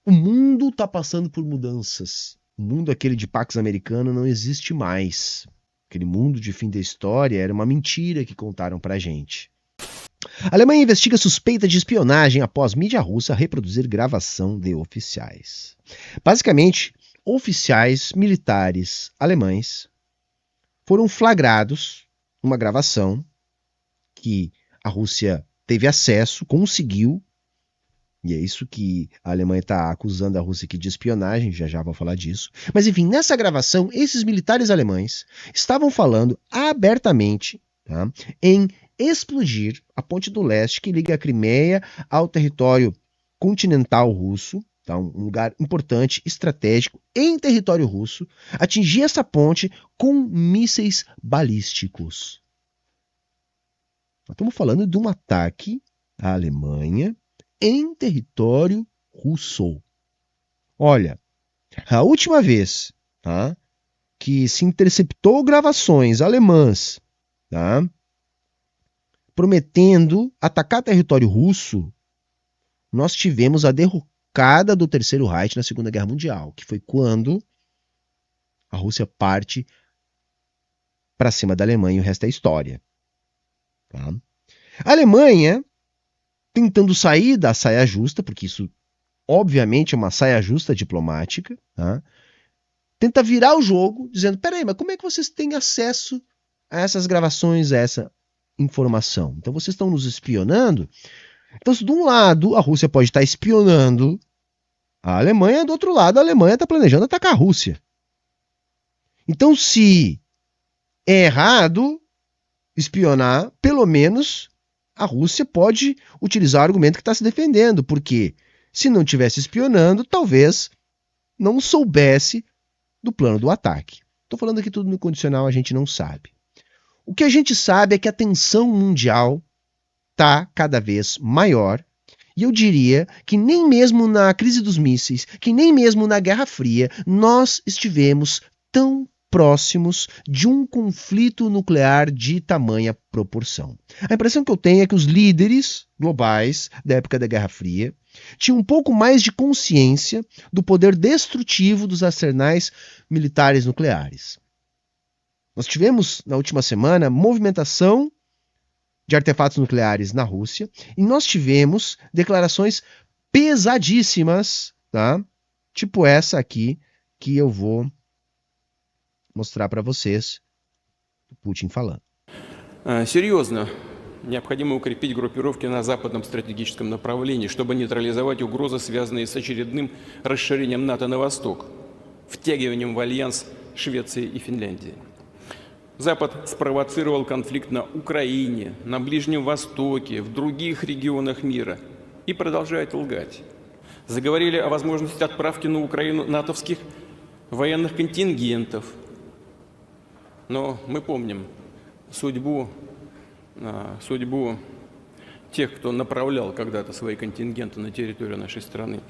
O mundo está passando por mudanças. O mundo aquele de Pax Americano não existe mais. Aquele mundo de fim da história era uma mentira que contaram pra gente. A Alemanha investiga suspeita de espionagem após mídia russa reproduzir gravação de oficiais. Basicamente, oficiais militares alemães foram flagrados numa gravação que a Rússia teve acesso, conseguiu, e é isso que a Alemanha está acusando a Rússia aqui de espionagem, já vou falar disso. Mas enfim, nessa gravação, esses militares alemães estavam falando abertamente, tá, em explodir a ponte do leste que liga a Crimeia ao território continental russo, tá, um lugar importante, estratégico, em território russo, atingir essa ponte com mísseis balísticos. Nós estamos falando de um ataque à Alemanha em território russo. Olha, a última vez, tá, que se interceptou gravações alemãs, tá, prometendo atacar território russo, nós tivemos a derrocada do Terceiro Reich na Segunda Guerra Mundial, que foi quando a Rússia parte para cima da Alemanha e o resto é história. Tá? A Alemanha, tentando sair da saia justa, porque isso obviamente é uma saia justa diplomática, tá? Tenta virar o jogo, dizendo, peraí, mas como é que vocês têm acesso a essas gravações, a essa informação? Então vocês estão nos espionando? Então, se de um lado a Rússia pode estar espionando a Alemanha, do outro lado a Alemanha está planejando atacar a Rússia. Então, se é errado espionar, pelo menos a Rússia pode utilizar o argumento que está se defendendo, porque se não estivesse espionando, talvez não soubesse do plano do ataque. Estou falando aqui tudo no condicional, a gente não sabe. O que a gente sabe é que a tensão mundial está cada vez maior, e eu diria que nem mesmo na crise dos mísseis, que nem mesmo na Guerra Fria, nós estivemos tão próximos de um conflito nuclear de tamanha proporção. A impressão que eu tenho é que os líderes globais da época da Guerra Fria tinham um pouco mais de consciência do poder destrutivo dos arsenais militares nucleares. Nós tivemos, na última semana, movimentação de artefatos nucleares na Rússia, e nós tivemos declarações pesadíssimas, tá? Tipo essa aqui, que eu vou mostrar para vocês, o Putin falando. Серьезно, необходимо укрепить группировки на западном стратегическом направлении, чтобы нейтрализовать угрозы, связанные с очередным расширением НАТО на восток, втягиванием в альянс Швеции и Финляндии. Запад спровоцировал конфликт на Украине, на Ближнем Востоке, в других регионах мира и продолжает лгать. Заговорили о возможности отправки на Украину натовских военных контингентов. Но мы помним судьбу тех, кто направлял когда-то свои контингенты на территорию нашей страны.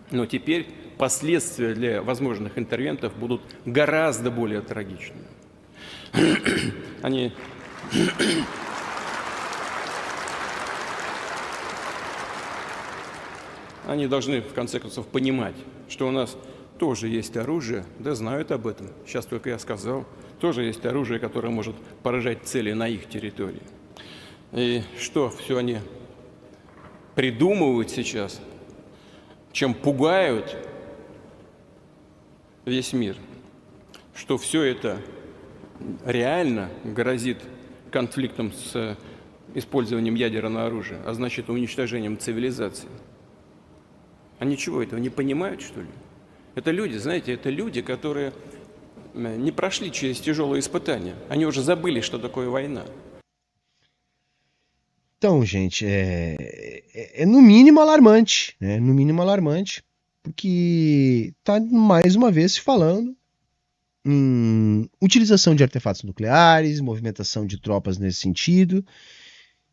Но теперь последствия для возможных интервентов будут гораздо более трагичными. Они должны, в конце концов, понимать, что у нас тоже есть оружие, да знают об этом, сейчас только я сказал, тоже есть оружие, которое может поражать цели на их территории. И что все они придумывают сейчас, чем пугают весь мир, что все это реально грозит конфликтом с использованием ядерного оружия, а значит уничтожением цивилизации. Они чего, этого не понимают, что ли? Это люди, знаете, это люди, которые не прошли через тяжелые испытания. Они уже забыли, что такое война. Então, gente, é no mínimo alarmante, né? No mínimo alarmante, porque está mais uma vez se falando em utilização de artefatos nucleares, movimentação de tropas nesse sentido,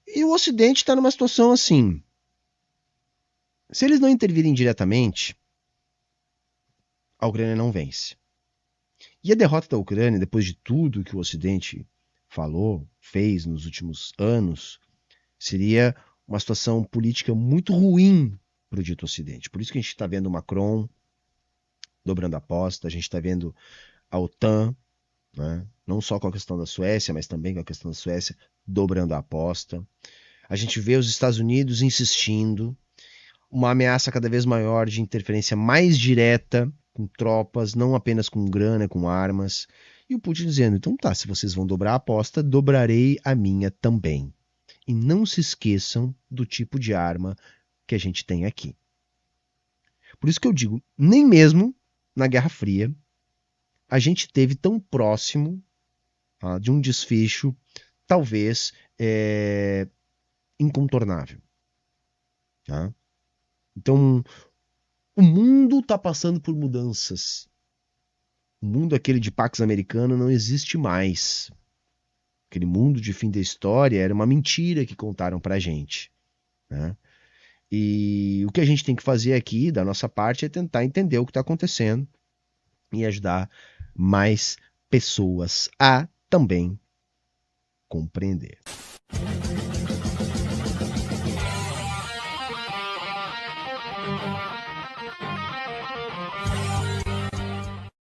e o Ocidente está numa situação assim. Se eles não intervirem diretamente, a Ucrânia não vence. E a derrota da Ucrânia, depois de tudo que o Ocidente falou, fez nos últimos anos, seria uma situação política muito ruim para o dito Ocidente. Por isso que a gente está vendo o Macron dobrando a aposta, a gente está vendo a OTAN, né? Não só com a questão da Suécia, mas também com a questão da Suécia dobrando a aposta. A gente vê os Estados Unidos insistindo, uma ameaça cada vez maior de interferência mais direta, com tropas, não apenas com grana, com armas. E o Putin dizendo, então tá, se vocês vão dobrar a aposta, dobrarei a minha também. E não se esqueçam do tipo de arma que a gente tem aqui. Por isso que eu digo, nem mesmo na Guerra Fria a gente teve tão próximo de um desfecho, talvez, incontornável. Tá? Então, o mundo está passando por mudanças. O mundo aquele de Pax Americana não existe mais. Aquele mundo de fim da história era uma mentira que contaram pra gente. Né? E o que a gente tem que fazer aqui, da nossa parte, é tentar entender o que está acontecendo e ajudar mais pessoas a também compreender.